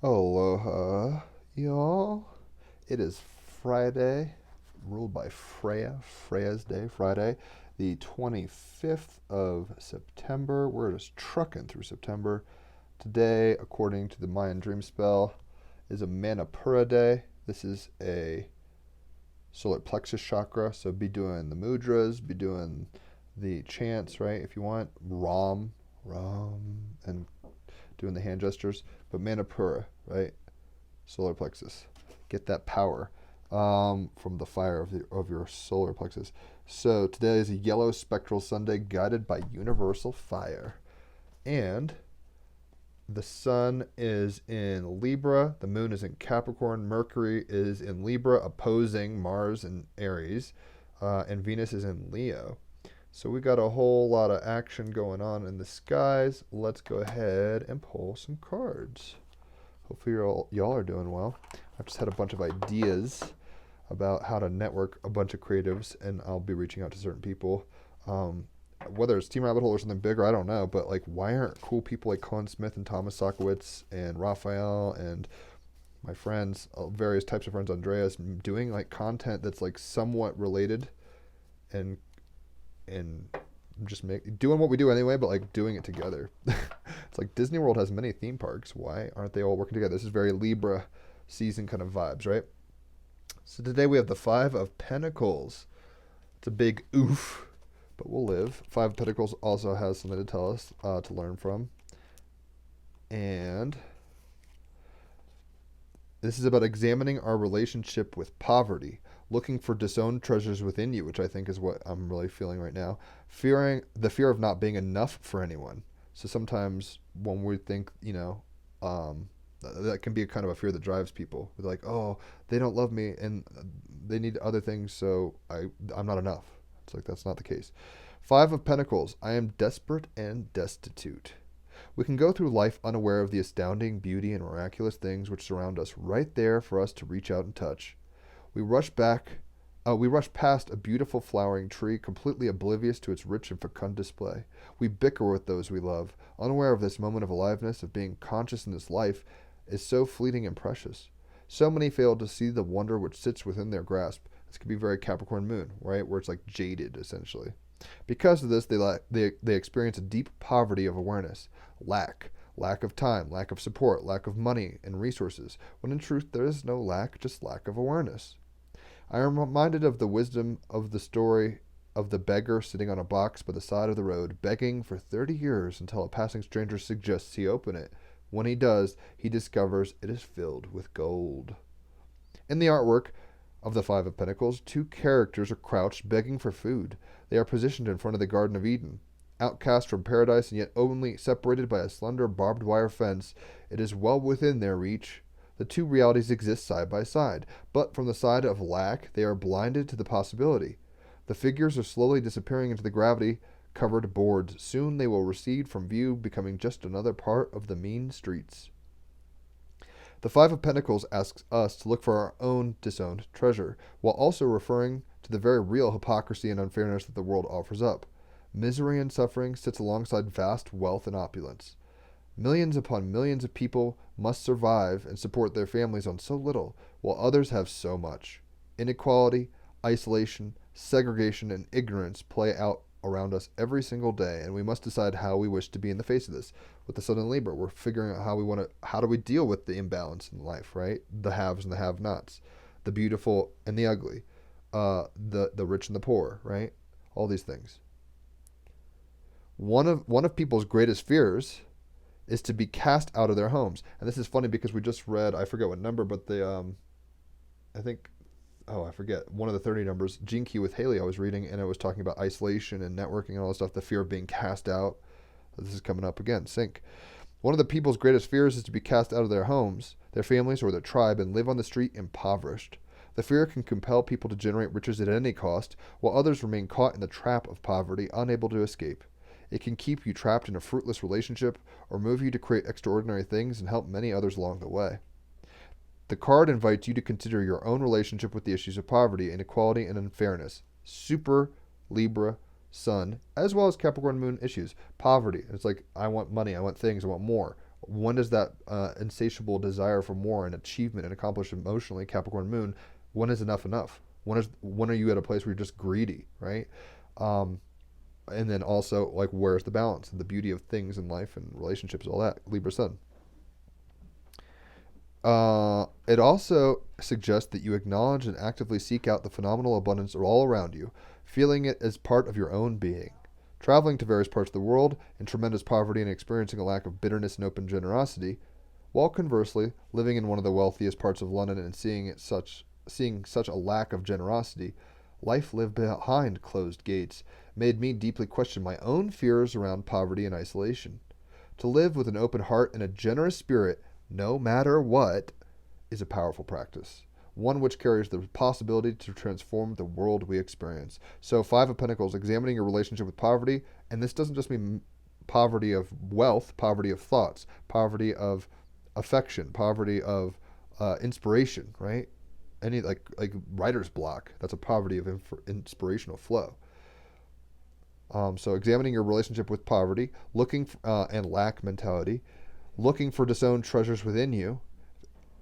Aloha, y'all. It is Friday, ruled by Freya, Freya's Day, Friday, the 25th of September. We're just trucking through September. Today, according to the Mayan dream spell, is a Manipura day. This is a solar plexus chakra, so be doing the mudras, be doing the chants, right? If you want, Ram, and doing the hand gestures. But Manipura, right? Solar plexus. Get that power from the fire of your solar plexus. So today is a yellow spectral Sunday guided by universal fire. And the sun is in Libra, the moon is in Capricorn, Mercury is in Libra, opposing Mars in Aries, and Venus is in Leo. So we got a whole lot of action going on in the skies. Let's go ahead and pull some cards. Hopefully y'all are doing well. I've just had a bunch of ideas about how to network a bunch of creatives, and I'll be reaching out to certain people. Whether it's Team Rabbit Hole or something bigger, I don't know. But like, why aren't cool people like Colin Smith and Thomas Sakowitz and Raphael and my friends, various types of friends, Andreas, doing like content that's like somewhat related and just doing what we do anyway, but like doing it together. It's like Disney World has many theme parks. Why aren't they all working together? This is very Libra season kind of vibes, right? So today we have the Five of Pentacles. It's a big oof, but we'll live. Five of Pentacles also has something to tell us, to learn from. And this is about examining our relationship with poverty, looking for disowned treasures within you, which I think is what I'm really feeling right now. Fearing the fear of not being enough for anyone. So sometimes when we think, that can be a kind of a fear that drives people. They're like, oh, they don't love me and they need other things, so I'm not enough. It's like that's not the case. Five of Pentacles. I am desperate and destitute. We can go through life unaware of the astounding beauty and miraculous things which surround us right there for us to reach out and touch. We rush past a beautiful flowering tree, completely oblivious to its rich and fecund display. We bicker with those we love, unaware of this moment of aliveness, of being conscious in this life is so fleeting and precious. So many fail to see the wonder which sits within their grasp. This could be very Capricorn moon, right? Where it's like jaded, essentially. Because of this, they experience a deep poverty of awareness, lack of time, lack of support, lack of money and resources, when in truth there is no lack, just lack of awareness. I am reminded of the wisdom of the story of the beggar sitting on a box by the side of the road, begging for 30 years until a passing stranger suggests he open it. When he does, he discovers it is filled with gold. In the artwork of the Five of Pentacles, two characters are crouched begging for food. They are positioned in front of the Garden of Eden. Outcast from paradise and yet only separated by a slender barbed wire fence, it is well within their reach. The two realities exist side by side, but from the side of lack, they are blinded to the possibility. The figures are slowly disappearing into the gravity-covered boards. Soon they will recede from view, becoming just another part of the mean streets. The Five of Pentacles asks us to look for our own disowned treasure, while also referring to the very real hypocrisy and unfairness that the world offers up. Misery and suffering sits alongside vast wealth and opulence. Millions upon millions of people must survive and support their families on so little, while others have so much. Inequality, isolation, segregation, and ignorance play out around us every single day, and we must decide how we wish to be in the face of this. With the Sun in Libra, we're figuring out how do we deal with the imbalance in life, right? The haves and the have-nots, the beautiful and the ugly, the rich and the poor, right? All these things. One of people's greatest fears is to be cast out of their homes. And this is funny because we just read, I forget what number, but I forget, one of the 30 numbers, Gene Key with Haley I was reading, and it was talking about isolation and networking and all this stuff, the fear of being cast out. This is coming up again, sync. One of the people's greatest fears is to be cast out of their homes, their families, or their tribe and live on the street impoverished. The fear can compel people to generate riches at any cost, while others remain caught in the trap of poverty, unable to escape. It can keep you trapped in a fruitless relationship or move you to create extraordinary things and help many others along the way. The card invites you to consider your own relationship with the issues of poverty, inequality, and unfairness. Super Libra Sun, as well as Capricorn Moon issues. Poverty. It's like, I want money, I want things, I want more. When does that insatiable desire for more and achievement and accomplishment emotionally, Capricorn Moon, when is enough enough? When are you at a place where you're just greedy, right? Um, and then also, like, where's the balance and the beauty of things in life and relationships, all that, Libra Sun. It also suggests that you acknowledge and actively seek out the phenomenal abundance all around you, feeling it as part of your own being. Traveling to various parts of the world in tremendous poverty and experiencing a lack of bitterness and open generosity, while conversely living in one of the wealthiest parts of London and seeing such a lack of generosity, life lived behind closed gates, made me deeply question my own fears around poverty and isolation. To live with an open heart and a generous spirit, no matter what, is a powerful practice, one which carries the possibility to transform the world we experience. So, Five of Pentacles, examining your relationship with poverty, and this doesn't just mean poverty of wealth, poverty of thoughts, poverty of affection, poverty of inspiration, right? Any like writer's block, that's a poverty of inspirational flow. So examining your relationship with poverty, looking and lack mentality, looking for disowned treasures within you,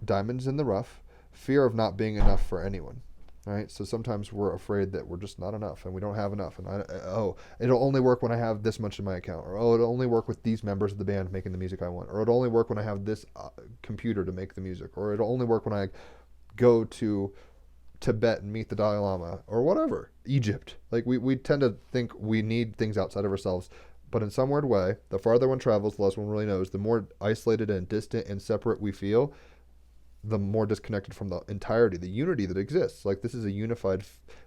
diamonds in the rough, fear of not being enough for anyone, right? So sometimes we're afraid that we're just not enough and we don't have enough. And it'll only work when I have this much in my account, or it'll only work with these members of the band making the music I want, or it'll only work when I have this computer to make the music, or it'll only work when I go to Tibet and meet the Dalai Lama, or whatever, Egypt. Like we tend to think we need things outside of ourselves. But in some weird way, the farther one travels, the less one really knows. The more isolated and distant and separate we feel, the more disconnected from the entirety, the unity that exists. Like, this is a unified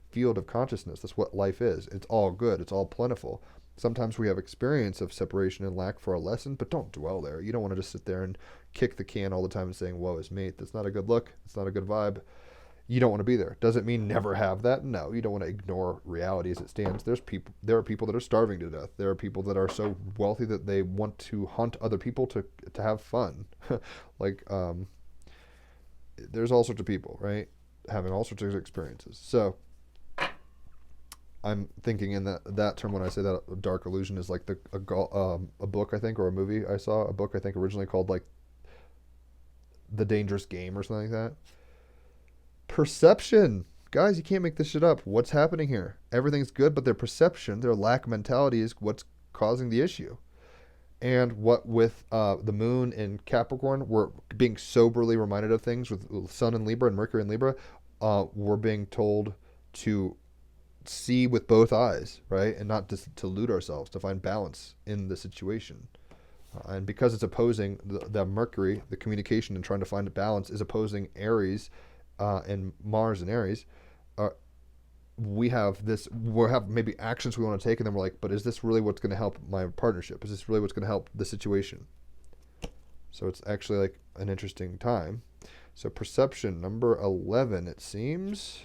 field of consciousness. That's what life is. It's all good. It's all plentiful. Sometimes we have experience of separation and lack for our lesson, but don't dwell there. You don't want to just sit there and kick the can all the time and saying, woe is me. That's not a good look. It's not a good vibe. You don't want to be there. Does it mean never have that? No, you don't want to ignore reality as it stands. There are people that are starving to death. There are people that are so wealthy that they want to hunt other people to have fun. There's all sorts of people, right? Having all sorts of experiences. So I'm thinking in that term when I say that dark illusion is like a book, I think, or a movie I saw, a book I think originally called like The Dangerous Game or something like that. Perception. Guys, you can't make this shit up. What's happening here? Everything's good, but their perception, their lack of mentality is what's causing the issue. And what with the moon in Capricorn, we're being soberly reminded of things with Sun in Libra and Mercury in Libra. We're being told to see with both eyes, right? And not just to delude ourselves, to find balance in the situation. And because it's opposing the Mercury, the communication and trying to find a balance is opposing Aries and Mars and Aries. We have maybe actions we want to take, and then we're like, but is this really what's going to help my partnership? Is this really what's going to help the situation? So it's actually like an interesting time. So perception number 11, it seems.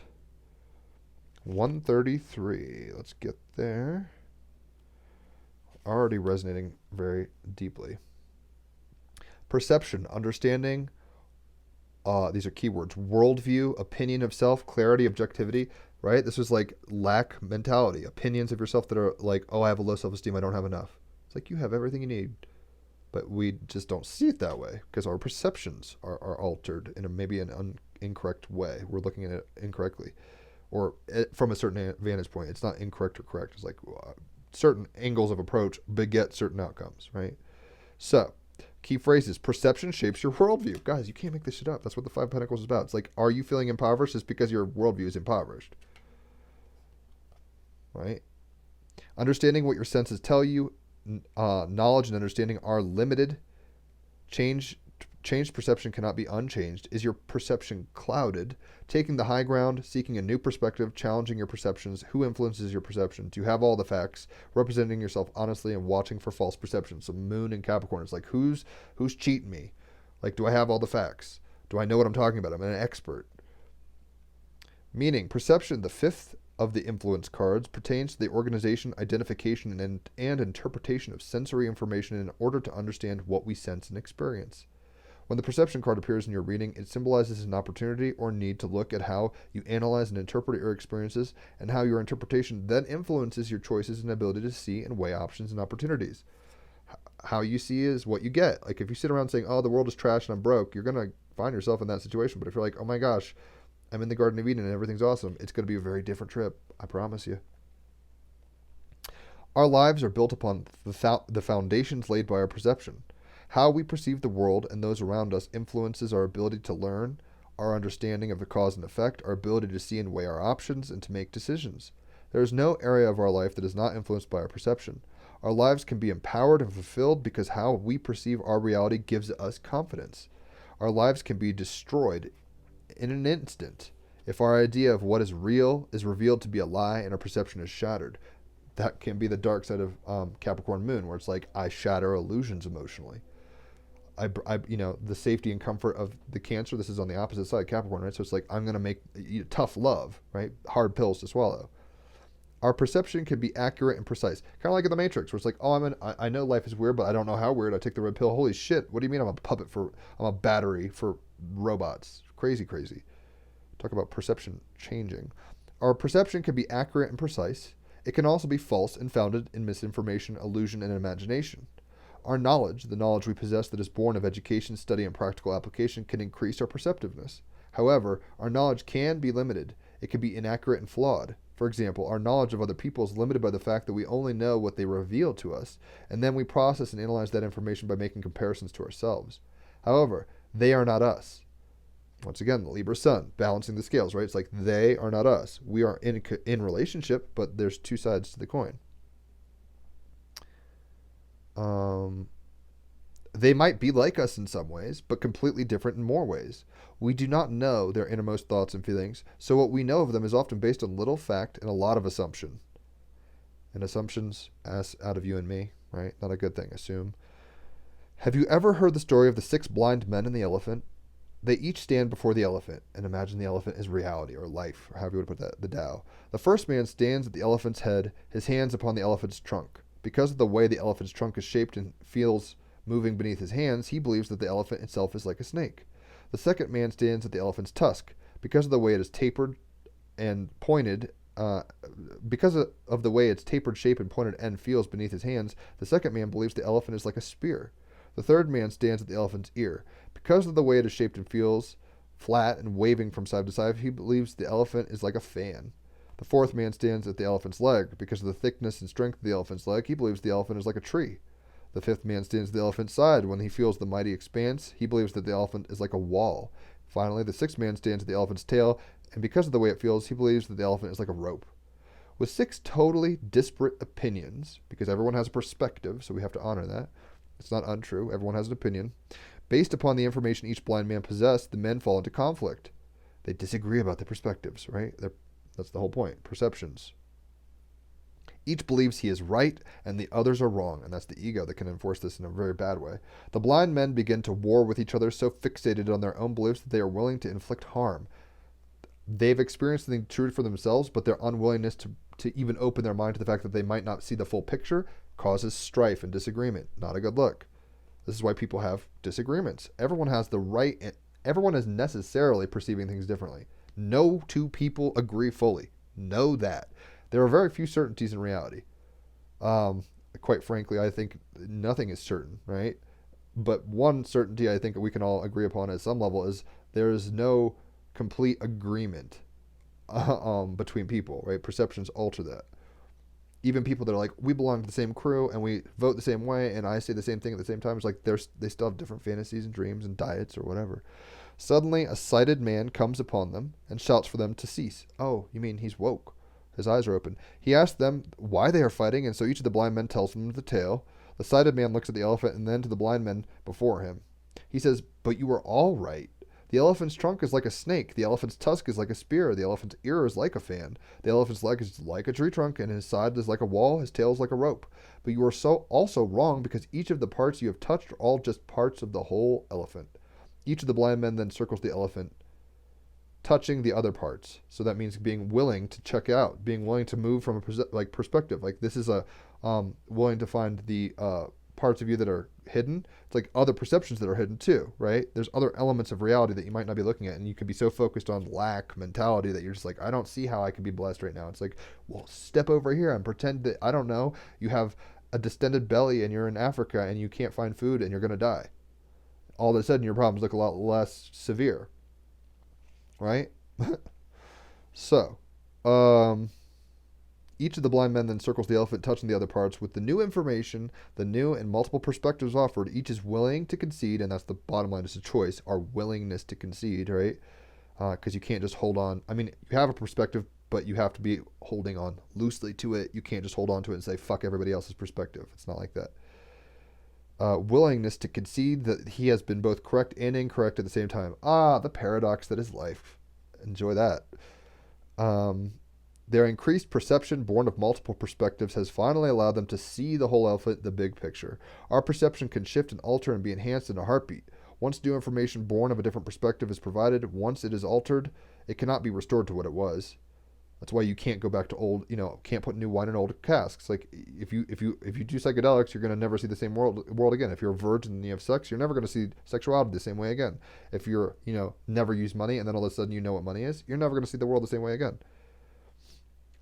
133. Let's get there. Already resonating very deeply. Perception, understanding. These are keywords: worldview, opinion of self, clarity, objectivity. Right? This was like lack mentality, opinions of yourself that are like, oh, I have a low self-esteem, I don't have enough. It's like you have everything you need, but we just don't see it that way because our perceptions are altered in maybe an incorrect way. We're looking at it incorrectly, or from a certain vantage point. It's not incorrect or correct. It's like certain angles of approach beget certain outcomes, right? So, key phrases: perception shapes your worldview. Guys, you can't make this shit up. That's what the Five of Pentacles is about. It's like, are you feeling impoverished? It's because your worldview is impoverished. Right? Understanding what your senses tell you, knowledge and understanding are limited. Changed perception cannot be unchanged. Is your perception clouded? Taking the high ground, seeking a new perspective, challenging your perceptions. Who influences your perception? Do you have all the facts? Representing yourself honestly and watching for false perceptions. So moon and Capricorn, it's like, who's cheating me? Like, do I have all the facts? Do I know what I'm talking about? I'm an expert. Meaning, perception, the fifth of the influence cards, pertains to the organization, identification, and interpretation of sensory information in order to understand what we sense and experience. When the perception card appears in your reading, it symbolizes an opportunity or need to look at how you analyze and interpret your experiences, and how your interpretation then influences your choices and ability to see and weigh options and opportunities. How you see is what you get. Like if you sit around saying, "Oh, the world is trash and I'm broke," you're gonna find yourself in that situation. But if you're like, "Oh my gosh, I'm in the Garden of Eden and everything's awesome," it's gonna be a very different trip. I promise you. Our lives are built upon the foundations laid by our perception. How we perceive the world and those around us influences our ability to learn, our understanding of the cause and effect, our ability to see and weigh our options, and to make decisions. There is no area of our life that is not influenced by our perception. Our lives can be empowered and fulfilled because how we perceive our reality gives us confidence. Our lives can be destroyed in an instant if our idea of what is real is revealed to be a lie and our perception is shattered. That can be the dark side of Capricorn Moon, where it's like I shatter illusions emotionally. The safety and comfort of the Cancer. This is on the opposite side, Capricorn, right? So it's like I'm gonna make tough love, right? Hard pills to swallow. Our perception can be accurate and precise, kind of like in the Matrix, where it's like, oh, I know life is weird, but I don't know how weird. I take the red pill. Holy shit! What do you mean I'm a battery for robots? Crazy, crazy. Talk about perception changing. Our perception can be accurate and precise. It can also be false and founded in misinformation, illusion, and imagination. Our knowledge, the knowledge we possess that is born of education, study, and practical application, can increase our perceptiveness. However, our knowledge can be limited. It can be inaccurate and flawed. For example, our knowledge of other people is limited by the fact that we only know what they reveal to us, and then we process and analyze that information by making comparisons to ourselves. However, they are not us. Once again, the Libra Sun, balancing the scales, right? It's like they are not us. We are in relationship, but there's two sides to the coin. They might be like us in some ways, but completely different in more ways. We do not know their innermost thoughts and feelings, so what we know of them is often based on little fact and a lot of assumption. And assumptions as out of you and me, right? Not a good thing, assume. Have you ever heard the story of the 6 blind men and the elephant? They each stand before the elephant, and imagine the elephant is reality, or life, or however you would put that, the Tao. The first man stands at the elephant's head, his hands upon the elephant's trunk. Because of the way the elephant's trunk is shaped and feels moving beneath his hands, he believes that the elephant itself is like a snake. The second man stands at the elephant's tusk. Because of the way it is tapered and pointed, because of the way its tapered shape and pointed end feels beneath his hands, the second man believes the elephant is like a spear. The third man stands at the elephant's ear. Because of the way it is shaped and feels flat and waving from side to side, he believes the elephant is like a fan. The fourth man stands at the elephant's leg. Because of the thickness and strength of the elephant's leg, he believes the elephant is like a tree. The fifth man stands at the elephant's side. When he feels the mighty expanse, he believes that the elephant is like a wall. Finally, the sixth man stands at the elephant's tail, and because of the way it feels, he believes that the elephant is like a rope. With 6 totally disparate opinions, because everyone has a perspective, so we have to honor that. It's not untrue. Everyone has an opinion. Based upon the information each blind man possessed, the men fall into conflict. They disagree about the perspectives, right? That's the whole point. Perceptions. Each believes he is right and the others are wrong, and that's the ego that can enforce this in a very bad way. The blind men begin to war with each other, so fixated on their own beliefs that they are willing to inflict harm. They've experienced something true for themselves, but their unwillingness to even open their mind to the fact that they might not see the full picture causes strife and disagreement. Not a good look. This is why people have disagreements. Everyone has the right, and everyone is necessarily perceiving things differently. No two people agree fully. Know that. There are very few certainties in reality. Quite frankly, I think nothing is certain, right? But one certainty I think we can all agree upon at some level is there is no complete agreement between people, right? Perceptions alter that. Even people that are like, we belong to the same crew and we vote the same way and I say the same thing at the same time, it's like they still have different fantasies and dreams and diets or whatever. Suddenly, a sighted man comes upon them and shouts for them to cease. Oh, you mean he's woke? His eyes are open. He asks them why they are fighting, and so each of the blind men tells them the tale. The sighted man looks at the elephant and then to the blind men before him. He says, but you are all right. The elephant's trunk is like a snake. The elephant's tusk is like a spear. The elephant's ear is like a fan. The elephant's leg is like a tree trunk, and his side is like a wall. His tail is like a rope. But you are so also wrong, because each of the parts you have touched are all just parts of the whole elephant. Each of the blind men then circles the elephant, touching the other parts. So that means being willing to check out, being willing to move from a perspective. Like this is a willing to find the parts of you that are hidden. It's like other perceptions that are hidden too, right? There's other elements of reality that you might not be looking at, and you could be so focused on lack mentality that you're just like, I don't see how I could be blessed right now. It's like, well, step over here and pretend that I don't know. You have a distended belly and you're in Africa and you can't find food and you're going to die. All of a sudden, your problems look a lot less severe, right? So, each of the blind men then circles the elephant, touching the other parts. With the new information, the new and multiple perspectives offered, each is willing to concede, and that's the bottom line. It's a choice, our willingness to concede, right? Because you can't just hold on. I mean, you have a perspective, but you have to be holding on loosely to it. You can't just hold on to it and say, fuck everybody else's perspective. It's not like that. Willingness to concede that he has been both correct and incorrect at the same time. The paradox that is life. Enjoy that. Their increased perception, born of multiple perspectives, has finally allowed them to see the whole elephant, the big picture. Our perception can shift and alter and be enhanced in a heartbeat. Once new information born of a different perspective is provided, once it is altered, it cannot be restored to what it was. That's why you can't go back to old, can't put new wine in old casks. Like if you do psychedelics, you're gonna never see the same world again. If you're a virgin and you have sex, you're never gonna see sexuality the same way again. If you're, never use money and then all of a sudden you know what money is, you're never gonna see the world the same way again.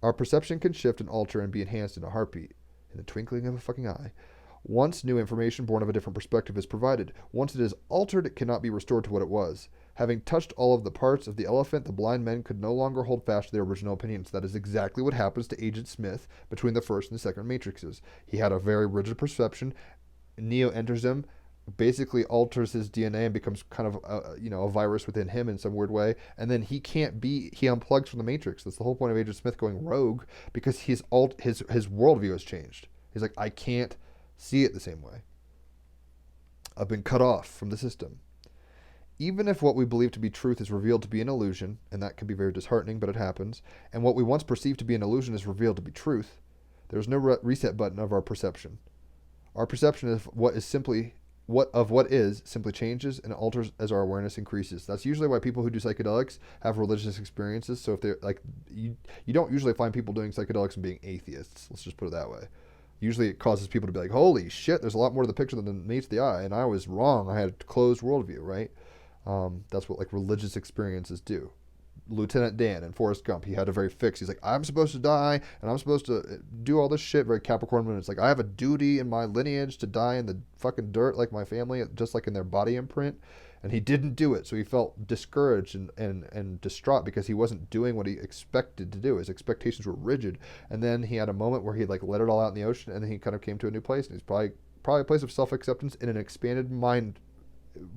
Our perception can shift and alter and be enhanced in a heartbeat, in the twinkling of a fucking eye. Once new information born of a different perspective is provided, once it is altered, it cannot be restored to what it was. Having touched all of the parts of the elephant, the blind men could no longer hold fast to their original opinions. That is exactly what happens to Agent Smith between the first and the second matrices. He had a very rigid perception. Neo enters him, basically alters his DNA and becomes kind of a virus within him in some weird way, and then he unplugs from the Matrix. That's the whole point of Agent Smith going rogue, because his worldview has changed. He's like, I can't see it the same way. I've been cut off from the system. Even if what we believe to be truth is revealed to be an illusion, and that can be very disheartening, but it happens, and what we once perceived to be an illusion is revealed to be truth, there's no reset button of our perception. Our perception of what is simply changes and alters as our awareness increases. That's usually why people who do psychedelics have religious experiences. So if they're like, you don't usually find people doing psychedelics and being atheists. Let's just put it that way. Usually it causes people to be like, holy shit, there's a lot more to the picture than meets the eye, and I was wrong. I had a closed worldview, right? That's what like religious experiences do. Lieutenant Dan in Forrest Gump, he had a very fixed. He's like, I'm supposed to die, and I'm supposed to do all this shit. Very Capricorn moon. It's like, I have a duty in my lineage to die in the fucking dirt like my family, just like in their body imprint. And he didn't do it, so he felt discouraged and distraught because he wasn't doing what he expected to do. His expectations were rigid. And then he had a moment where he like let it all out in the ocean, and then he kind of came to a new place. And he's probably a place of self-acceptance in an expanded mind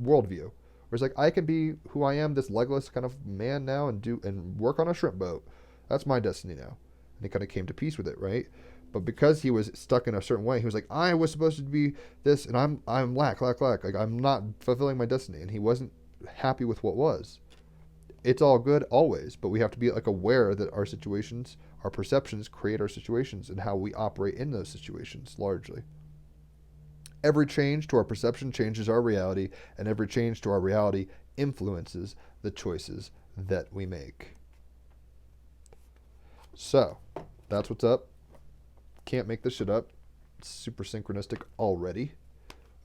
worldview. Where it's like, I can be who I am, this legless kind of man now, and work on a shrimp boat. That's my destiny now. And he kind of came to peace with it, right? But because he was stuck in a certain way, he was like, I was supposed to be this, and I'm lack. Like, I'm not fulfilling my destiny. And he wasn't happy with what was. It's all good always, but we have to be like aware that our situations, our perceptions create our situations and how we operate in those situations largely. Every change to our perception changes our reality, and every change to our reality influences the choices that we make. So, that's what's up. Can't make this shit up. It's super synchronistic already.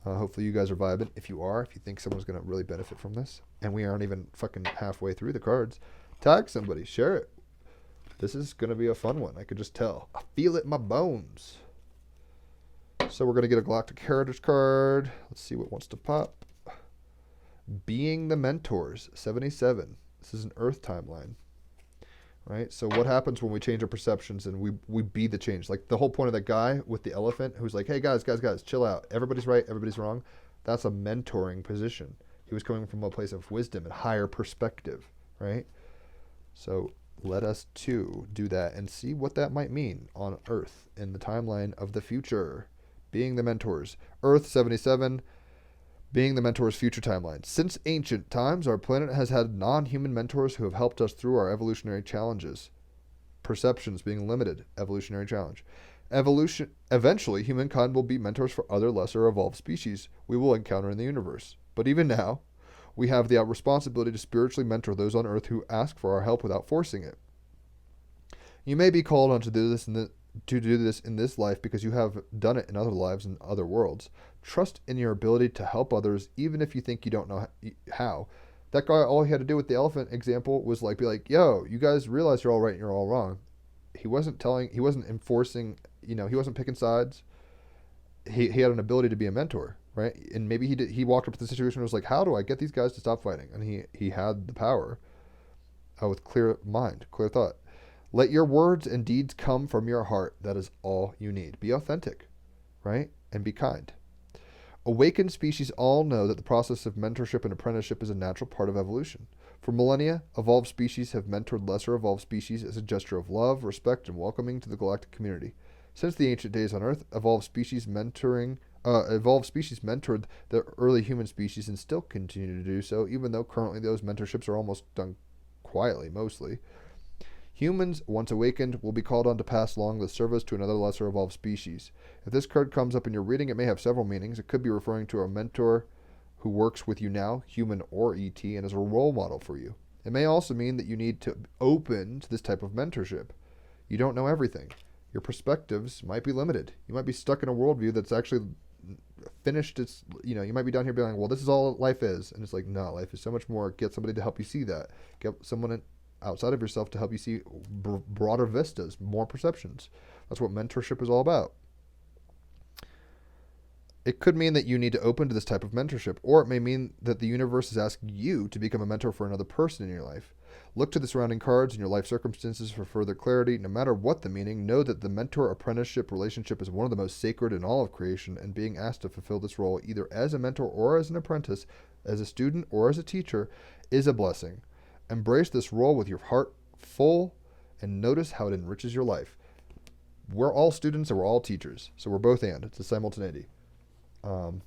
Hopefully you guys are vibing. If you think someone's going to really benefit from this, and we aren't even fucking halfway through the cards, tag somebody, share it. This is going to be a fun one. I could just tell. I feel it in my bones. So we're going to get a Galactic Heritage card. Let's see what wants to pop. Being the Mentors, 77. This is an Earth timeline. Right? So what happens when we change our perceptions and we be the change? Like the whole point of that guy with the elephant who's like, hey guys, chill out. Everybody's right, everybody's wrong. That's a mentoring position. He was coming from a place of wisdom and higher perspective. Right? So let us too do that and see what that might mean on Earth in the timeline of the future. Being the Mentors. Earth 77. Being the Mentors future timeline. Since ancient times, our planet has had non-human mentors who have helped us through our evolutionary challenges. Perceptions being limited. Evolutionary challenge. Eventually, humankind will be mentors for other lesser evolved species we will encounter in the universe. But even now, we have the responsibility to spiritually mentor those on Earth who ask for our help without forcing it. You may be called on to do this in this life because you have done it in other lives and other worlds. Trust in your ability to help others, even if you think you don't know how. That guy, all he had to do with the elephant example was be like, yo, you guys realize you're all right and you're all wrong. He wasn't enforcing, he wasn't picking sides. he had an ability to be a mentor, right? And maybe he walked up to the situation and was like, how do I get these guys to stop fighting? And he had the power, with clear mind, clear thought. Let your words and deeds come from your heart. That is all you need. Be authentic, right? And be kind. Awakened species all know that the process of mentorship and apprenticeship is a natural part of evolution. For millennia, evolved species have mentored lesser evolved species as a gesture of love, respect, and welcoming to the galactic community. Since the ancient days on Earth, evolved species mentored the early human species and still continue to do so, even though currently those mentorships are almost done quietly, mostly. Humans, once awakened, will be called on to pass along the service to another lesser evolved species. If this card comes up in your reading, it may have several meanings. It could be referring to a mentor who works with you now, human or ET, and is a role model for you. It may also mean that you need to open to this type of mentorship. You don't know everything. Your perspectives might be limited. You might be stuck in a worldview that's actually finished its, you might be down here being like, well, this is all life is. And it's like, no, life is so much more. Get somebody to help you see that. Get someone outside of yourself to help you see broader vistas, more perceptions. That's what mentorship is all about. It could mean that you need to open to this type of mentorship, or it may mean that the universe is asking you to become a mentor for another person in your life. Look to the surrounding cards and your life circumstances for further clarity. No matter what the meaning, know that the mentor-apprenticeship relationship is one of the most sacred in all of creation, and being asked to fulfill this role either as a mentor or as an apprentice, as a student or as a teacher, is a blessing. Embrace this role with your heart full and notice how it enriches your life. We're all students and we're all teachers, so we're both and. It's a simultaneity. And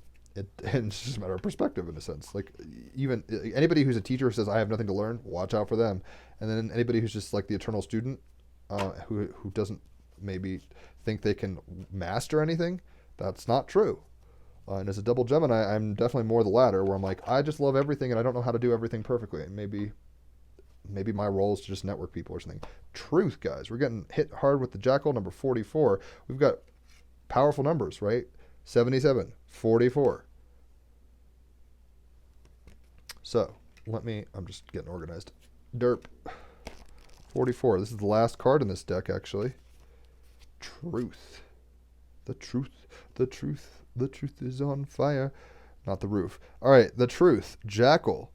it's just a matter of perspective in a sense. Like, even anybody who's a teacher who says I have nothing to learn, watch out for them. And then anybody who's just like the eternal student, who doesn't maybe think they can master anything, that's not true. And as a double Gemini, I'm definitely more the latter, where I'm like, I just love everything and I don't know how to do everything perfectly. And maybe my role is to just network people or something. Truth, guys. We're getting hit hard with the Jackal, number 44. We've got powerful numbers, right? 77, 44. So, I'm just getting organized. Derp. 44. This is the last card in this deck, actually. Truth. The truth. The truth. The truth is on fire. Not the roof. All right, the truth. Jackal.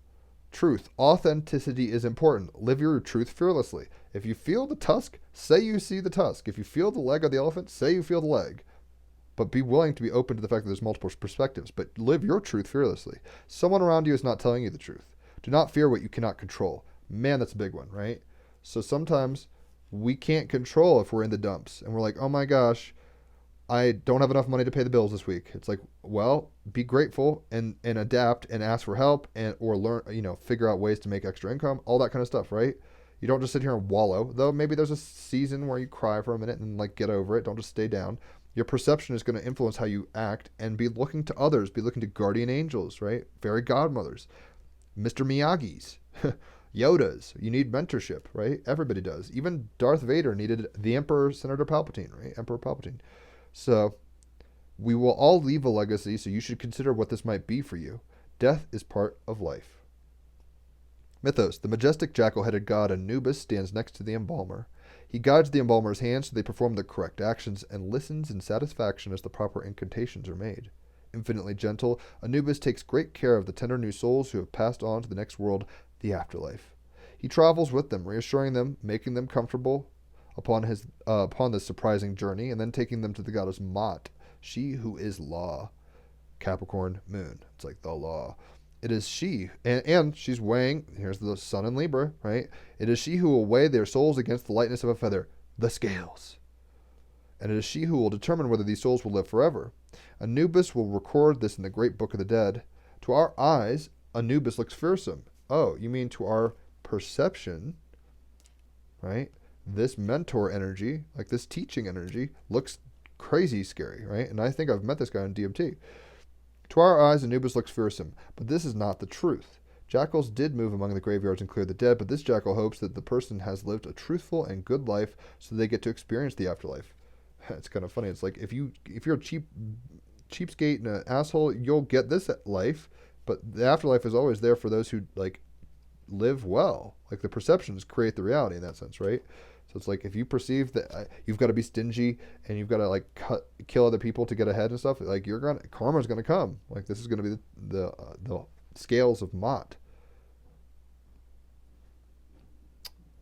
Truth. Authenticity is important. Live your truth fearlessly. If you feel the tusk, say you see the tusk. If you feel the leg of the elephant, say you feel the leg. But be willing to be open to the fact that there's multiple perspectives. But live your truth fearlessly. Someone around you is not telling you the truth. Do not fear what you cannot control. Man, that's a big one, right? So sometimes we can't control if we're in the dumps. And we're like, oh my gosh, I don't have enough money to pay the bills this week. It's like, well, be grateful and adapt and ask for help or learn, figure out ways to make extra income, all that kind of stuff, right? You don't just sit here and wallow. Though maybe there's a season where you cry for a minute and get over it. Don't just stay down. Your perception is going to influence how you act, and be looking to others, be looking to guardian angels, right? Fairy godmothers, Mr. Miyagi's, Yoda's. You need mentorship, right? Everybody does. Even Darth Vader needed the Emperor, Senator Palpatine, right? Emperor Palpatine. So we will all leave a legacy, so you should consider what this might be for you. Death is part of life. Mythos. The majestic jackal-headed god Anubis stands next to the embalmer. He guides the embalmer's hands so they perform the correct actions and listens in satisfaction as the proper incantations are made. Infinitely gentle, Anubis takes great care of the tender new souls who have passed on to the next world, the afterlife. He travels with them, reassuring them, making them comfortable upon this surprising journey, and then taking them to the goddess Mot, she who is law. Capricorn moon. It's like the law. It is she, and she's weighing, here's the sun in Libra, right? It is she who will weigh their souls against the lightness of a feather, the scales. And it is she who will determine whether these souls will live forever. Anubis will record this in the great book of the dead. To our eyes, Anubis looks fearsome. Oh, you mean to our perception, right? This mentor energy, like this teaching energy, looks crazy scary, right? And I think I've met this guy in DMT. To our eyes, Anubis looks fearsome, but this is not the truth. Jackals did move among the graveyards and clear the dead, but this jackal hopes that the person has lived a truthful and good life so they get to experience the afterlife. It's kind of funny. It's like if you're a cheapskate and an asshole, you'll get this life, but the afterlife is always there for those who live well. Like the perceptions create the reality in that sense, right? So it's like if you perceive that you've got to be stingy and you've got to like kill other people to get ahead and stuff, like karma's gonna come. Like this is gonna be the scales of Mott.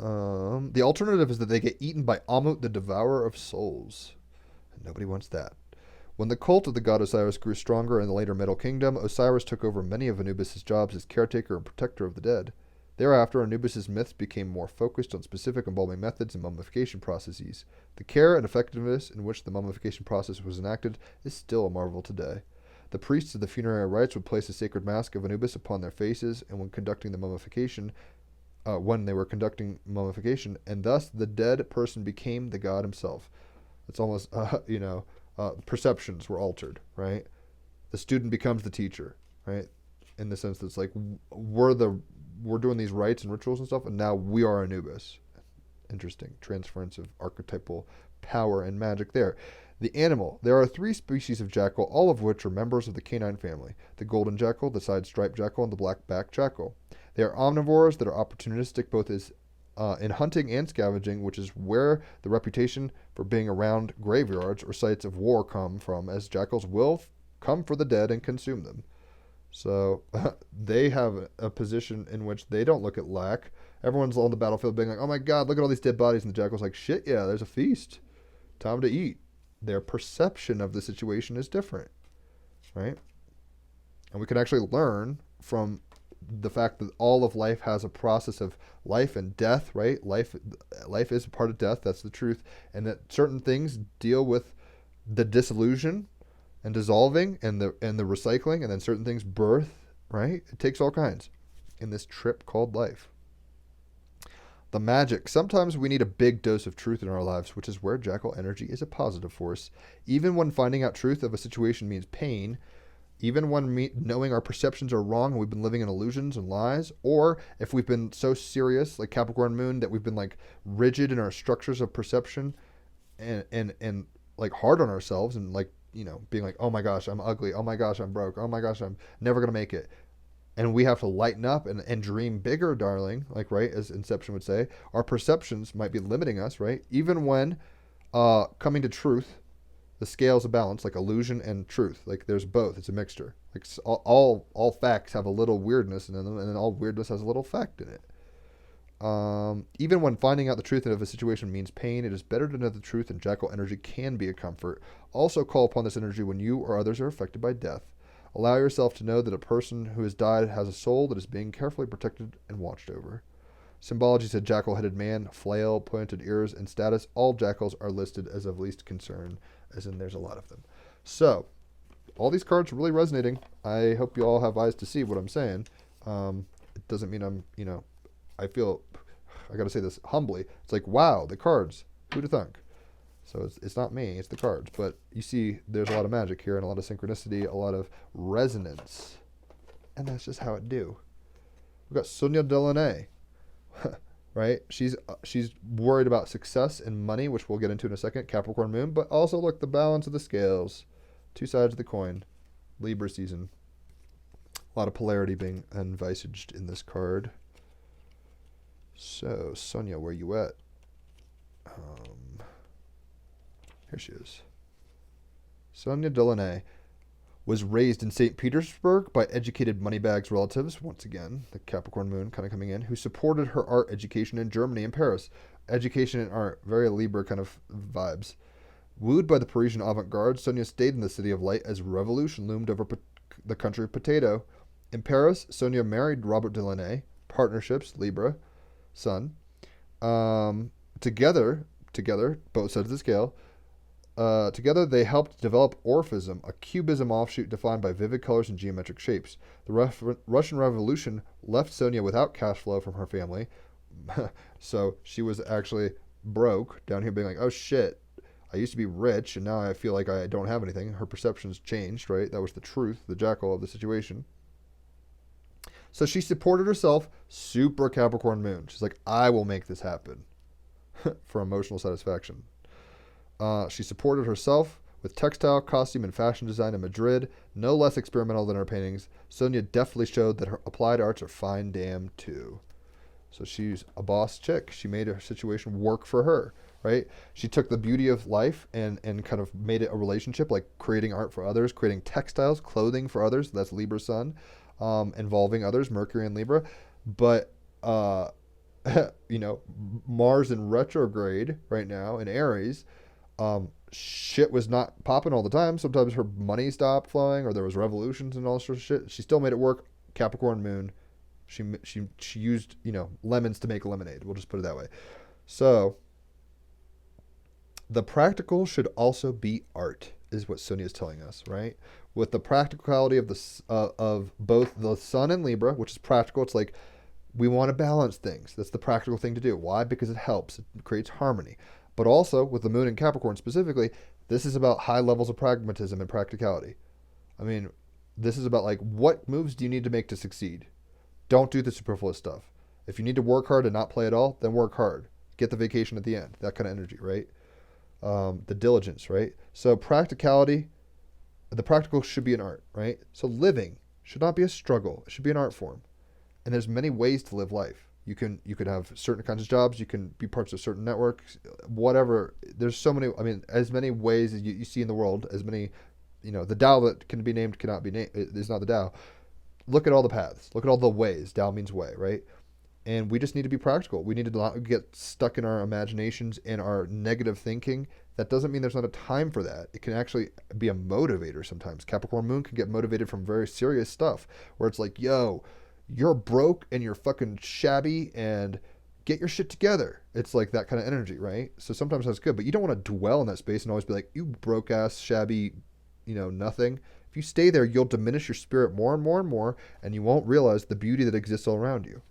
The alternative is that they get eaten by Amut, the devourer of souls. And nobody wants that. When the cult of the god Osiris grew stronger in the later Middle Kingdom, Osiris took over many of Anubis' jobs as caretaker and protector of the dead. Thereafter, Anubis' myths became more focused on specific embalming methods and mummification processes. The care and effectiveness in which the mummification process was enacted is still a marvel today. The priests of the funerary rites would place a sacred mask of Anubis upon their faces, and when they were conducting mummification, and thus the dead person became the god himself. It's almost, perceptions were altered, right? The student becomes the teacher, right? In the sense that it's like we're doing these rites and rituals and stuff, and now we are Anubis. Interesting transference of archetypal power and magic there. The animal. There are 3 species of jackal, all of which are members of the canine family: the golden jackal, the side-striped jackal, and the black-backed jackal. They are omnivores that are opportunistic both in hunting and scavenging, which is where the reputation for being around graveyards or sites of war come from, as jackals will come for the dead and consume them. So they have a position in which they don't look at lack. Everyone's on the battlefield being like, oh my god, look at all these dead bodies, and the jackal's like, shit, yeah, there's a feast. Time to eat. Their perception of the situation is different, right? And we can actually learn from the fact that all of life has a process of life and death, right? Life is a part of death. That's the truth. And that certain things deal with the dissolution and dissolving and the recycling, and then certain things birth, right? It takes all kinds in this trip called life. The magic. Sometimes we need a big dose of truth in our lives, which is where jackal energy is a positive force. Even when finding out truth of a situation means pain, even when knowing our perceptions are wrong and we've been living in illusions and lies, or if we've been so serious, like Capricorn Moon, that we've been like rigid in our structures of perception and like hard on ourselves and like, being like, oh my gosh, I'm ugly. Oh my gosh, I'm broke. Oh my gosh, I'm never going to make it. And we have to lighten up and dream bigger, darling, like, right, as Inception would say. Our perceptions might be limiting us, right? Even when coming to truth, the scales of balance, like illusion and truth. Like there's both. It's a mixture. Like all facts have a little weirdness in them, and then all weirdness has a little fact in it. Even when finding out the truth of a situation means pain, it is better to know the truth, and jackal energy can be a comfort. Also call upon this energy when you or others are affected by death. Allow yourself to know that a person who has died has a soul that is being carefully protected and watched over. Symbology said jackal-headed man, flail, pointed ears, and status. All jackals are listed as of least concern, as in there's a lot of them. So, all these cards are really resonating. I hope you all have eyes to see what I'm saying. It doesn't mean I'm, I feel, I got to say this humbly. It's like, wow, the cards. Who'd have thunk? So it's not me, it's the cards. But you see there's a lot of magic here and a lot of synchronicity, a lot of resonance. And that's just how it do. We've got Sonia Delaunay, right? She's worried about success and money, which we'll get into in a second, Capricorn Moon. But also, look, the balance of the scales. 2 sides of the coin. Libra season. A lot of polarity being envisaged in this card. So, Sonia, where you at? Here she is. Sonia Delaunay was raised in St. Petersburg by educated moneybags relatives, once again, the Capricorn Moon kind of coming in, who supported her art education in Germany and Paris. Education and art, very Libra kind of vibes. Wooed by the Parisian avant-garde, Sonia stayed in the City of Light as revolution loomed over the country of potato. In Paris, Sonia married Robert Delaunay, partnerships, Libra, Sun. Together, both sides of the scale, together they helped develop Orphism, a cubism offshoot defined by vivid colors and geometric shapes. The Russian Revolution left Sonia without cash flow from her family, so she was actually broke, down here being like, oh shit, I used to be rich, and now I feel like I don't have anything. Her perceptions changed, right? That was the truth, the jackal of the situation. So she supported herself, super Capricorn Moon. She's like, I will make this happen for emotional satisfaction. She supported herself with textile, costume, and fashion design in Madrid, no less experimental than her paintings. Sonia definitely showed that her applied arts are fine damn too. So she's a boss chick. She made her situation work for her, right? She took the beauty of life and kind of made it a relationship, like creating art for others, creating textiles, clothing for others. That's Libra sun, involving others, Mercury and Libra. But, Mars in retrograde right now in Aries, shit was not popping all the time. Sometimes her money stopped flowing, or there was revolutions and all sorts of shit. She still made it work. Capricorn moon, she used lemons to make lemonade. We'll just put it that way. So the practical should also be art, is what Sonia is telling us, right? With the practicality of of both the Sun and Libra, which is practical. It's like we want to balance things. That's the practical thing to do. Why? Because it helps. It creates harmony. But also with the Moon and Capricorn specifically, this is about high levels of pragmatism and practicality. I mean, this is about like, what moves do you need to make to succeed? Don't do the superfluous stuff. If you need to work hard and not play at all, then work hard. Get the vacation at the end. That kind of energy, right? The diligence, right? So practicality, the practical should be an art, right? So living should not be a struggle. It should be an art form. And there's many ways to live life. You could have certain kinds of jobs. You can be parts of certain networks, whatever. There's so many, as many ways as you see in the world, as many, the Tao that can be named cannot be named. It's not the Tao. Look at all the paths. Look at all the ways. Tao means way, right? And we just need to be practical. We need to not get stuck in our imaginations and our negative thinking. That doesn't mean there's not a time for that. It can actually be a motivator sometimes. Capricorn moon can get motivated from very serious stuff where it's like, yo, you're broke and you're fucking shabby and get your shit together. It's like that kind of energy, right? So sometimes that's good, but you don't want to dwell in that space and always be like, you broke ass, shabby, nothing. If you stay there, you'll diminish your spirit more and more and more, and you won't realize the beauty that exists all around you.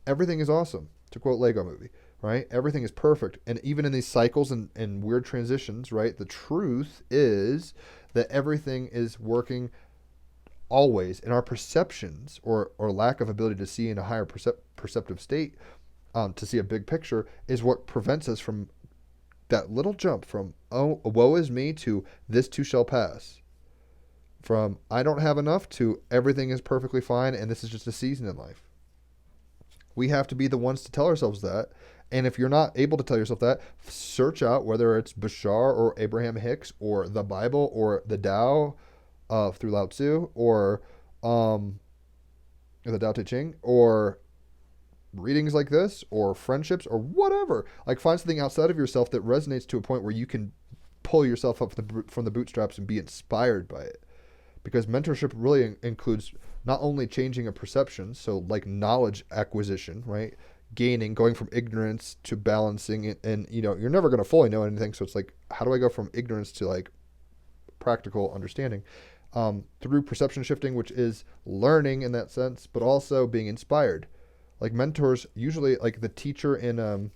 Everything is awesome, to quote Lego Movie, right? Everything is perfect. And even in these cycles and weird transitions, right, the truth is that everything is working always, in our perceptions or lack of ability to see in a higher perceptive state, to see a big picture, is what prevents us from that little jump from, oh, woe is me, to this too shall pass. From I don't have enough to everything is perfectly fine and this is just a season in life. We have to be the ones to tell ourselves that. And if you're not able to tell yourself that, search out whether it's Bashar or Abraham Hicks or the Bible or the Tao through Lao Tzu or the Tao Te Ching or readings like this or friendships or whatever. Like find something outside of yourself that resonates to a point where you can pull yourself up from the bootstraps and be inspired by it. Because mentorship really includes not only changing a perception, so like knowledge acquisition, right? Going from ignorance to balancing it. And, you're never going to fully know anything. So it's like, how do I go from ignorance to like practical understanding? Through perception shifting, which is learning in that sense, but also being inspired. Like mentors, usually like the teacher in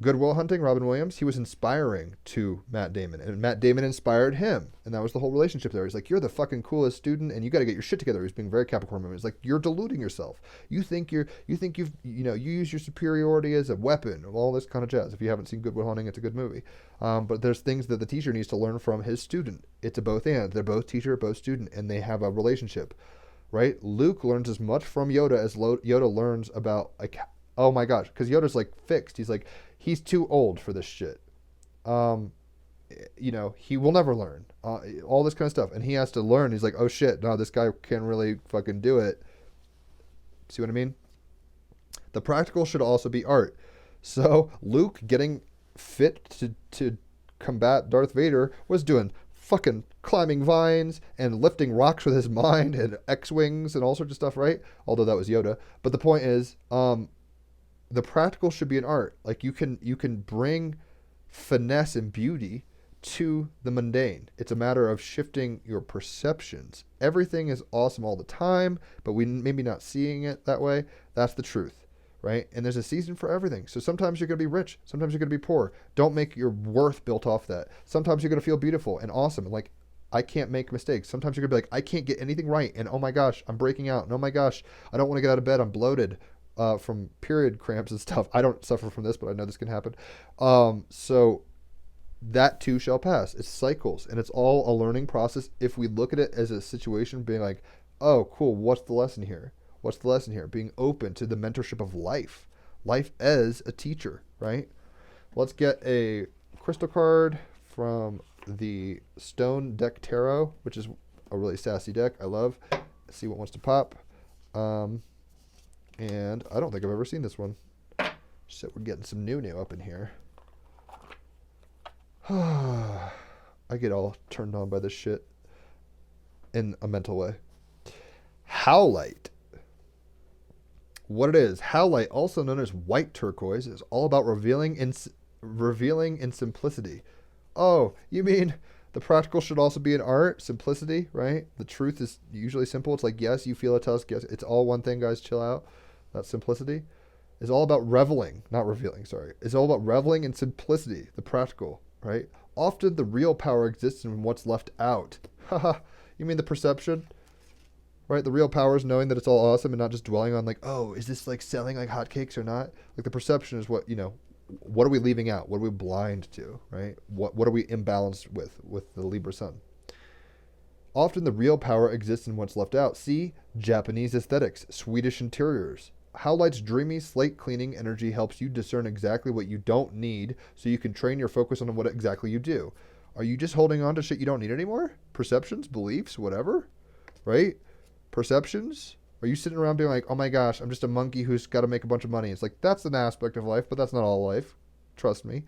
Good Will Hunting, Robin Williams, he was inspiring to Matt Damon, and Matt Damon inspired him, and that was the whole relationship there. He's like, you're the fucking coolest student, and you got to get your shit together. He's being very Capricorn. He's like, you're deluding yourself. You use your superiority as a weapon, all this kind of jazz. If you haven't seen Good Will Hunting, it's a good movie. But there's things that the teacher needs to learn from his student. It's a both and. They're both teacher, both student, and they have a relationship, right? Luke learns as much from Yoda as Yoda learns about, like, oh my gosh, because Yoda's like fixed. He's like, he's too old for this shit. He will never learn. All this kind of stuff. And he has to learn. He's like, oh shit, no, this guy can't really fucking do it. See what I mean? The practical should also be art. So Luke getting fit to combat Darth Vader was doing fucking climbing vines and lifting rocks with his mind and X-Wings and all sorts of stuff, right? Although that was Yoda. But the point is, the practical should be an art. Like you can bring finesse and beauty to the mundane. It's a matter of shifting your perceptions. Everything is awesome all the time, but we maybe not seeing it that way. That's the truth, right? And there's a season for everything. So sometimes you're going to be rich. Sometimes you're going to be poor. Don't make your worth built off that. Sometimes you're going to feel beautiful and awesome. And like, I can't make mistakes. Sometimes you're going to be like, I can't get anything right. And oh my gosh, I'm breaking out. And oh my gosh, I don't want to get out of bed. I'm bloated. From period cramps and stuff. I don't suffer from this, but I know this can happen. So that too shall pass. It's cycles, and it's all a learning process. If we look at it as a situation being like, oh, cool, what's the lesson here? What's the lesson here? Being open to the mentorship of life. Life as a teacher, right? Let's get a crystal card from the Stone Deck Tarot, which is a really sassy deck. I love. Let's see what wants to pop. And I don't think I've ever seen this one. So we're getting some new up in here. I get all turned on by this shit in a mental way. Howlite. What it is, howlite, also known as white turquoise, is all about revealing in simplicity. Oh, you mean the practical should also be an art? Simplicity, right? The truth is usually simple. It's like, yes, you feel a tusk. Yes, it's all one thing, guys. Chill out. That's simplicity. It's all about reveling, not revealing, sorry. It's all about reveling in simplicity, the practical, right? Often the real power exists in what's left out. Haha, you mean the perception? Right? The real power is knowing that it's all awesome and not just dwelling on like, oh, is this like selling like hotcakes or not? Like the perception is what, what are we leaving out? What are we blind to, right? What are we imbalanced with the Libra sun? Often the real power exists in what's left out. See, Japanese aesthetics, Swedish interiors. Howlite's dreamy slate cleaning energy helps you discern exactly what you don't need so you can train your focus on what exactly you do. Are you just holding on to shit you don't need anymore? Perceptions, beliefs, whatever, right? Perceptions? Are you sitting around being like, oh my gosh, I'm just a monkey who's got to make a bunch of money? It's like, that's an aspect of life, but that's not all life. Trust me,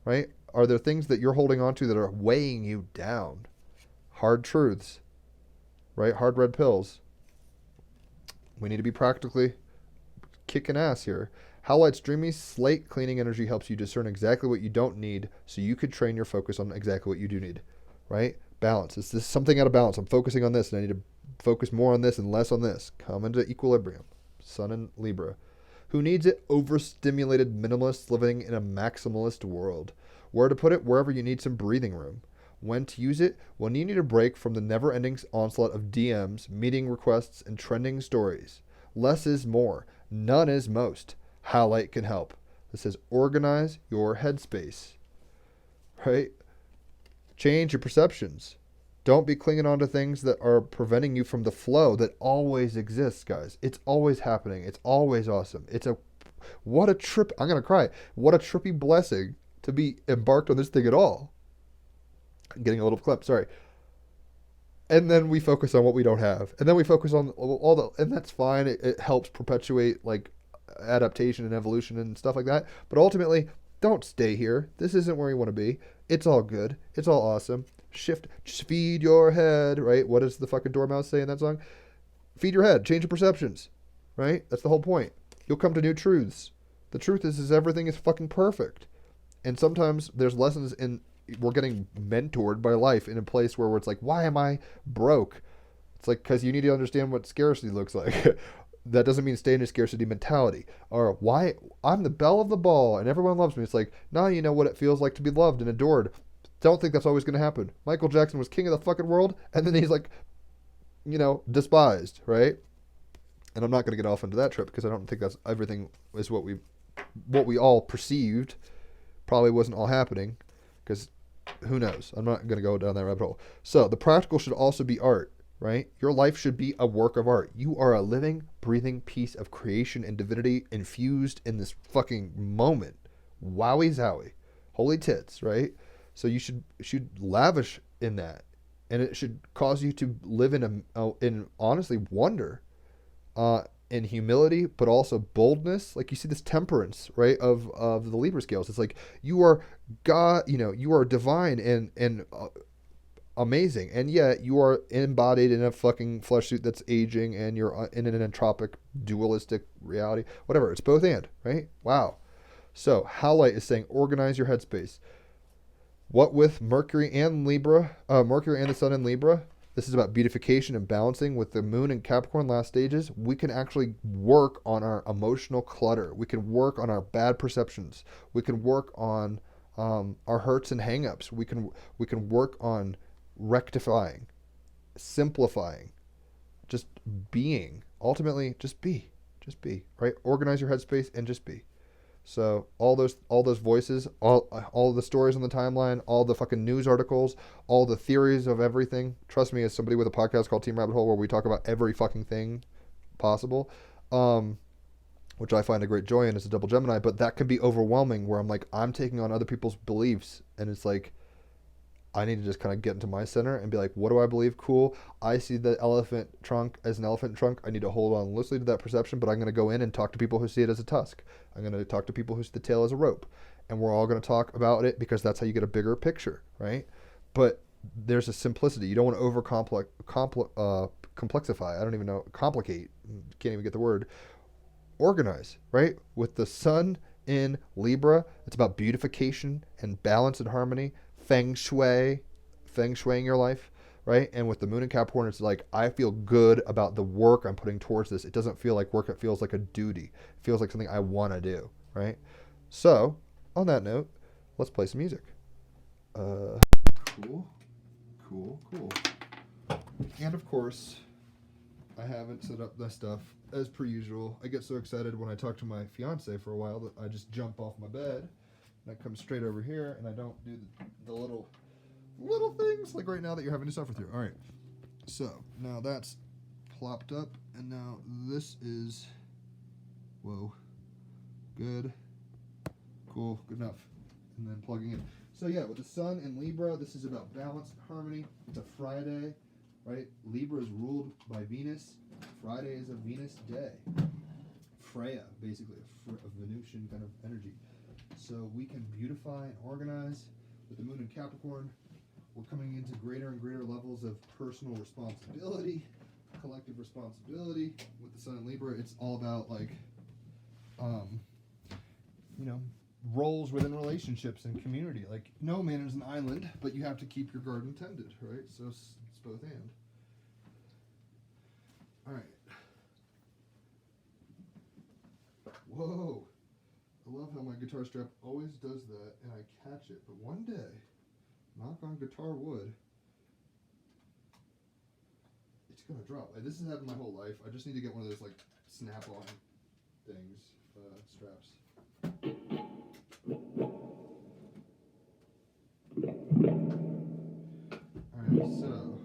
right? Are there things that you're holding on to that are weighing you down? Hard truths, right? Hard red pills. We need to be practically kicking ass here. Howlite's dreamy slate cleaning energy helps you discern exactly what you don't need so you could train your focus on exactly what you do need, right? Balance. Is this something out of balance? I'm focusing on this and I need to focus more on this and less on this. Come into equilibrium. Sun and Libra. Who needs it? Overstimulated minimalists living in a maximalist world. Where to put it? Wherever you need some breathing room. When to use it? When you need a break from the never-ending onslaught of DMs, meeting requests, and trending stories. Less is more. None is most. Howlite can help. This says organize your headspace. Right? Change your perceptions. Don't be clinging on to things that are preventing you from the flow that always exists, guys. It's always happening. It's always awesome. What a trip. I'm going to cry. What a trippy blessing to be embarked on this thing at all. I'm getting a little clip. Sorry. And then we focus on what we don't have. And then we focus on and that's fine. It helps perpetuate like adaptation and evolution and stuff like that. But ultimately, don't stay here. This isn't where you want to be. It's all good. It's all awesome. Shift, just feed your head, right? What does the fucking dormouse say in that song? Feed your head, change your perceptions, right? That's the whole point. You'll come to new truths. The truth is everything is fucking perfect. And sometimes there's lessons we're getting mentored by life in a place where it's like, why am I broke? It's like, because you need to understand what scarcity looks like. That doesn't mean stay in a scarcity mentality. Or why I'm the belle of the ball and everyone loves me. It's like, now you know what it feels like to be loved and adored. Don't think that's always going to happen. Michael Jackson was king of the fucking world, and then he's like, despised, right? And I'm not going to get off into that trip because I don't think that's everything is what we all perceived. Probably wasn't all happening because who knows? I'm not going to go down that rabbit hole. So the practical should also be art, right? Your life should be a work of art. You are a living, breathing piece of creation and divinity infused in this fucking moment. Wowie zowie. Holy tits, right? So you should lavish in that, and it should cause you to live in honestly wonder, in humility, but also boldness. Like you see this temperance, right, of the Libra scales. It's like you are God, you are divine and amazing, and yet you are embodied in a fucking flesh suit that's aging, and you're in an entropic, dualistic reality. Whatever. It's both and, right? Wow. So Howlite is saying organize your headspace. What with Mercury and Libra, Mercury and the Sun in Libra, this is about beautification and balancing. With the Moon in Capricorn last stages, we can actually work on our emotional clutter. We can work on our bad perceptions. We can work on our hurts and hangups. We can work on rectifying, simplifying, just being. Ultimately, just be, right? Organize your headspace and just be. So all those voices, all the stories on the timeline, all the fucking news articles, all the theories of everything. Trust me, as somebody with a podcast called TEAMrabbithole, where we talk about every fucking thing possible, Um, which I find a great joy in as a double Gemini, but that can be overwhelming where I'm like, I'm taking on other people's beliefs. And it's like, I need to just kind of get into my center and be like, what do I believe? Cool. I see the elephant trunk as an elephant trunk. I need to hold on loosely to that perception, but I'm going to go in and talk to people who see it as a tusk. I'm going to talk to people who see the tail as a rope. And we're all going to talk about it because that's how you get a bigger picture, right? But there's a simplicity. You don't want to complexify. I don't even know. Complicate. Can't even get the word. Organize, right? With the sun in Libra, it's about beautification and balance and harmony, feng shuiing your life, right? And with the moon in Capricorn, it's like, I feel good about the work I'm putting towards this. It doesn't feel like work, it feels like a duty. It feels like something I want to do, right? So, on that note, let's play some music. Cool. And of course, I haven't set up this stuff as per usual. I get so excited when I talk to my fiance for a while that I just jump off my bed and I come straight over here and I don't do the little things like right now that you're having to suffer through. All right. So now that's plopped up, and now this is, whoa, good, cool, good enough. And then plugging in. So yeah, with the sun in Libra, this is about balance and harmony. It's a Friday, right? Libra is ruled by Venus. Friday is a Venus day. Freya, basically, a Venusian kind of energy. So we can beautify and organize. With the moon in Capricorn, we're coming into greater and greater levels of personal responsibility, collective responsibility. With the sun in Libra, it's all about like, roles within relationships and community. Like, no man is an island, but you have to keep your garden tended, right? So it's both and. All right. Whoa. I love how my guitar strap always does that, and I catch it. But one day, knock on guitar wood, it's gonna drop. Like, this has happened my whole life. I just need to get one of those like snap-on things, straps. All right, so.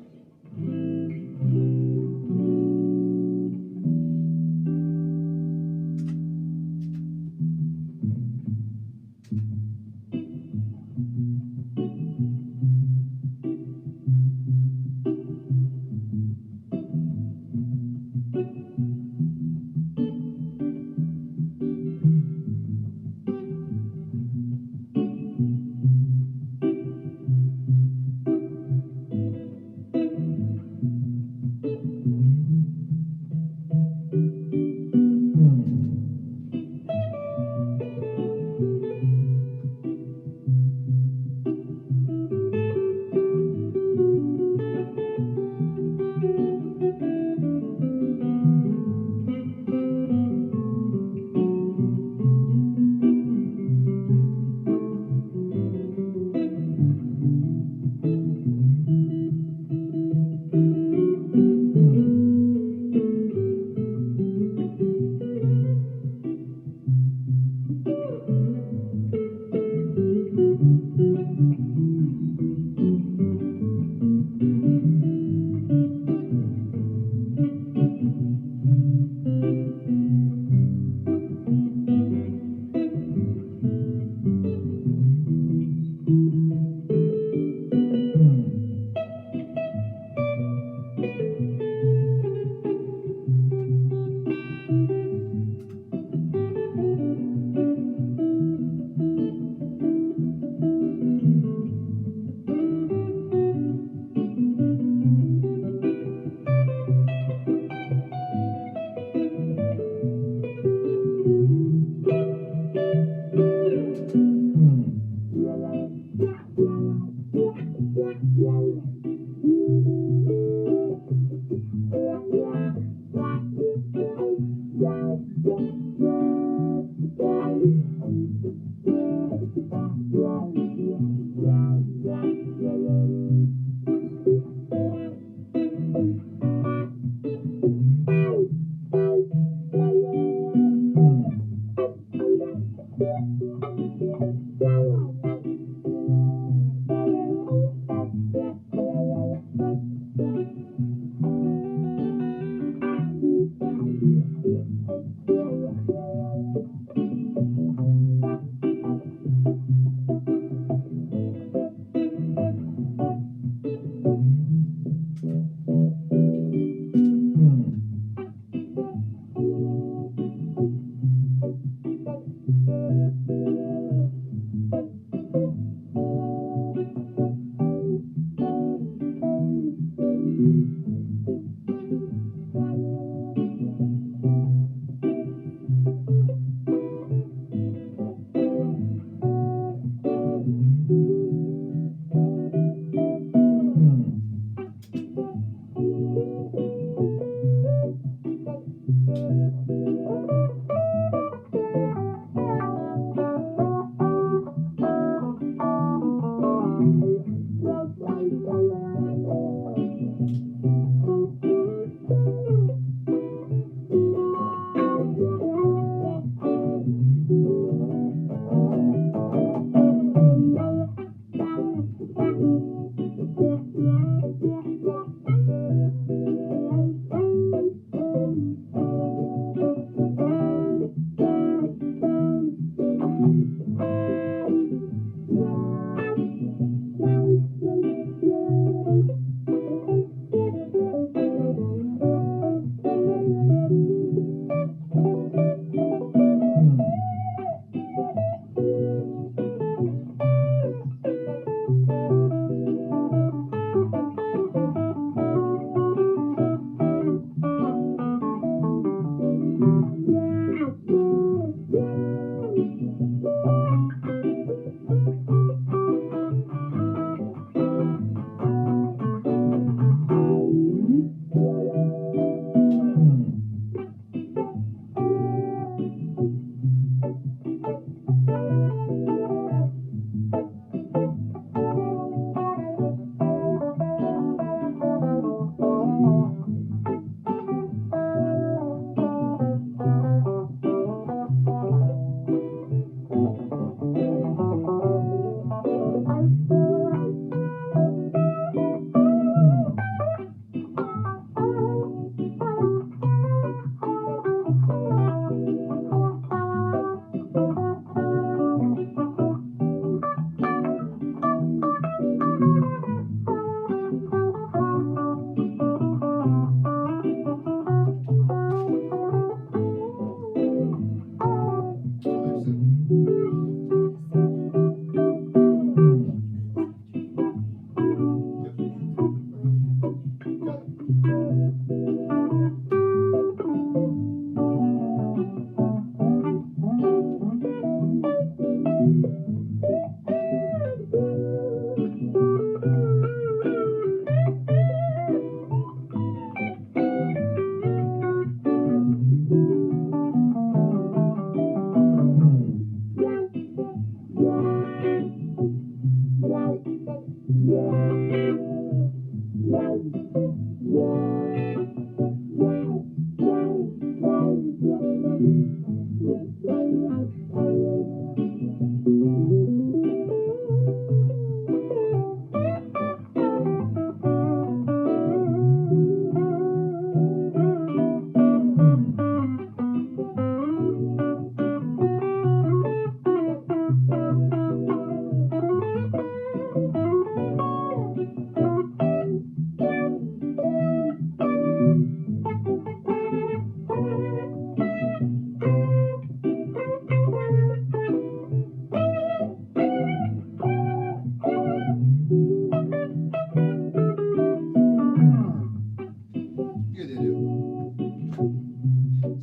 Good idiot.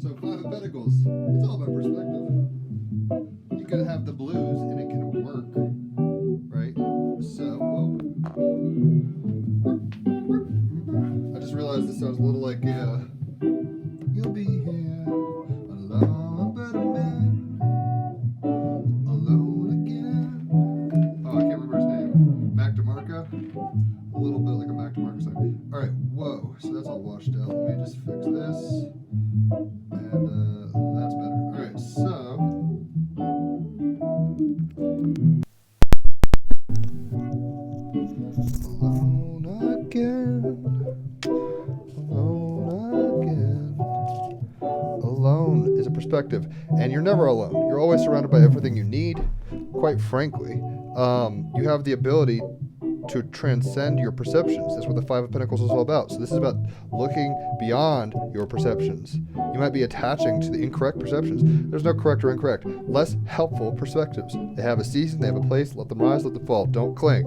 So Five of Pentacles. It's all about perspective. You could have the blues and it can work, right? So, I just realized this sounds a little like you'll be here alone, but a man alone again. Oh, I can't remember his name. Mac DeMarco. A little bit like a Mac DeMarco song. All right, whoa. So that's all washed out. Let me just fix this. And that's better. All right, so alone again. Alone again. Alone is a perspective, and you're never alone. You're always surrounded by everything you need. Quite frankly, you have the ability to transcend your perceptions. That's what the Five of Pentacles is all about. So this is about looking beyond your perceptions. You might be attaching to the incorrect perceptions. There's no correct or incorrect. Less helpful perspectives. They have a season, they have a place. Let them rise, let them fall. Don't cling.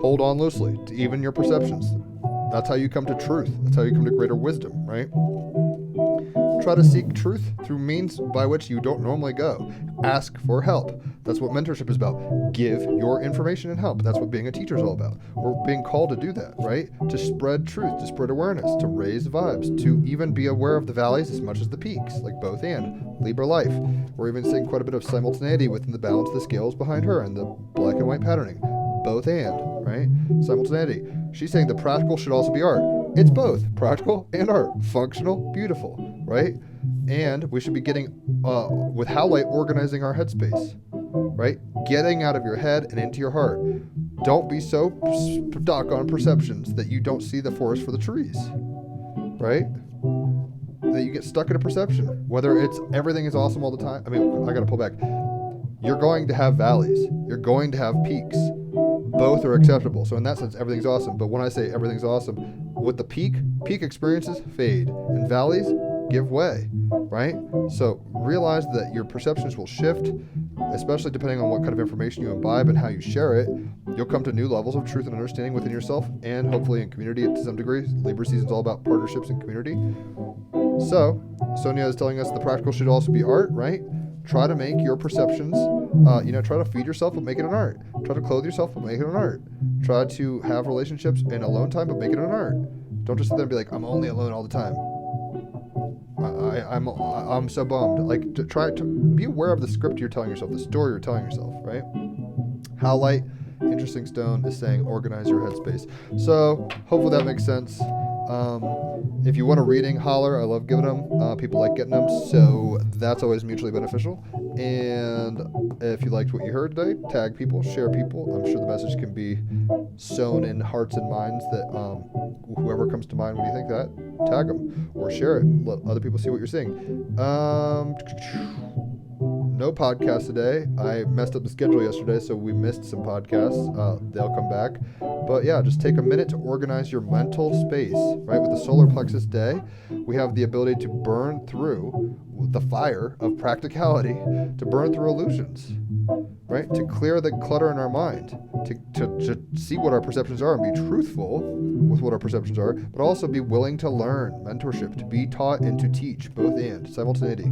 Hold on loosely to even your perceptions. That's how you come to truth. That's how you come to greater wisdom, right? Try to seek truth through means by which you don't normally go. Ask for help. That's what mentorship is about. Give your information and help. That's what being a teacher is all about. We're being called to do that, right? To spread truth, to spread awareness, to raise vibes, to even be aware of the valleys as much as the peaks, like both and. Libra life. We're even seeing quite a bit of simultaneity within the balance of the scales behind her and the black and white patterning. Both and, right? Simultaneity. She's saying the practical should also be art. It's both practical and art. Functional, beautiful, right? And we should be getting, with Howlite, organizing our headspace, right? Getting out of your head and into your heart. Don't be so stuck on perceptions that you don't see the forest for the trees, right? That you get stuck in a perception. Whether it's everything is awesome all the time. I mean, I got to pull back. You're going to have valleys. You're going to have peaks. Both are acceptable. So in that sense, everything's awesome. But when I say everything's awesome, with the peak experiences fade and valleys give way, right? So realize that your perceptions will shift, especially depending on what kind of information you imbibe and how you share it. You'll come to new levels of truth and understanding within yourself and hopefully in community to some degree. Libra season is all about partnerships and community. So Sonia is telling us the practical should also be art, right? Try to make your perceptions, try to feed yourself, but make it an art. Try to clothe yourself, but make it an art. Try to have relationships in alone time, but make it an art. Don't just sit there and be like, I'm only alone all the time. I'm so bummed. Like, to try to be aware of the script you're telling yourself, the story you're telling yourself, right? Howlite, interesting stone, is saying organize your headspace. So hopefully that makes sense. If you want a reading, holler. I love giving them. People like getting them, so that's always mutually beneficial. And if you liked what you heard today, tag people, share people. I'm sure the message can be sown in hearts and minds that whoever comes to mind when you think that, tag them or share it. Let other people see what you're seeing. No podcast today. I messed up the schedule yesterday, so we missed some podcasts. They'll come back. But yeah, just take a minute to organize your mental space, right? With the solar plexus day, we have the ability to burn through the fire of practicality, to burn through illusions, right? To clear the clutter in our mind, to see what our perceptions are and be truthful with what our perceptions are, but also be willing to learn, mentorship, to be taught and to teach, both and, simultaneity.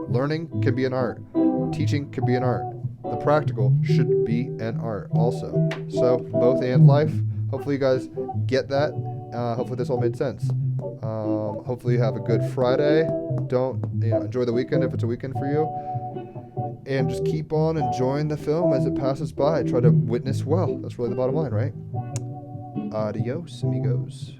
Learning can be an art. Teaching can be an art. The practical should be an art also. So both and life. Hopefully you guys get that. Hopefully this all made sense. Hopefully you have a good Friday. Enjoy the weekend if it's a weekend for you. And just keep on enjoying the film as it passes by. Try to witness well. That's really the bottom line, right? Adios, amigos.